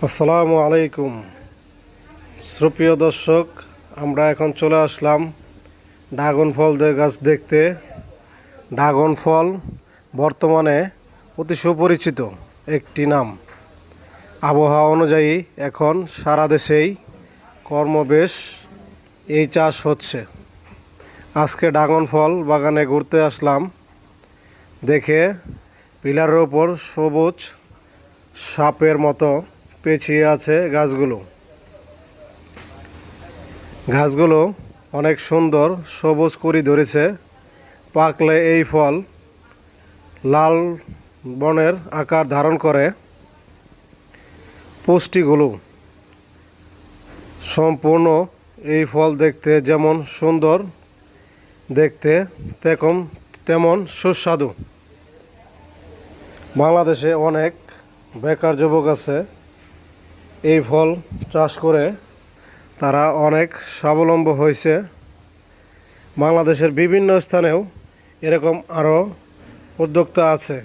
আসসালামু আলাইকুম সুপ্রিয় দর্শক, আমরা এখন চলে আসলাম ড্রাগন ফল গাছ দেখতে। ড্রাগন ফল বর্তমানে অতি সুপরিচিত একটি নাম। আবহাওয়া অনুযায়ী এখন সারা দেশেই কর্মবেশ এই চাষ হচ্ছে। আজকে ড্রাগন ফল বাগানে ঘুরতে আসলাম, দেখে পিলারের ওপর সবুজ সাপের মতো পেঁচিয়ে আছে গাছগুলো অনেক সুন্দর সবুজ কুঁড়ি ধরেছে। পাকলে এই ফল লাল বর্ণের আকার ধারণ করে। পুষ্টিগুলো সম্পূর্ণ এই ফল দেখতে যেমন সুন্দর, দেখতে তেমন সুস্বাদু। বাংলাদেশে অনেক বেকার যুবক আছে, এই ফল চাষ করে তারা অনেক স্বাবলম্বী হয়েছে। বাংলাদেশের বিভিন্ন স্থানেও এরকম আরও উদ্যোক্তা আছে।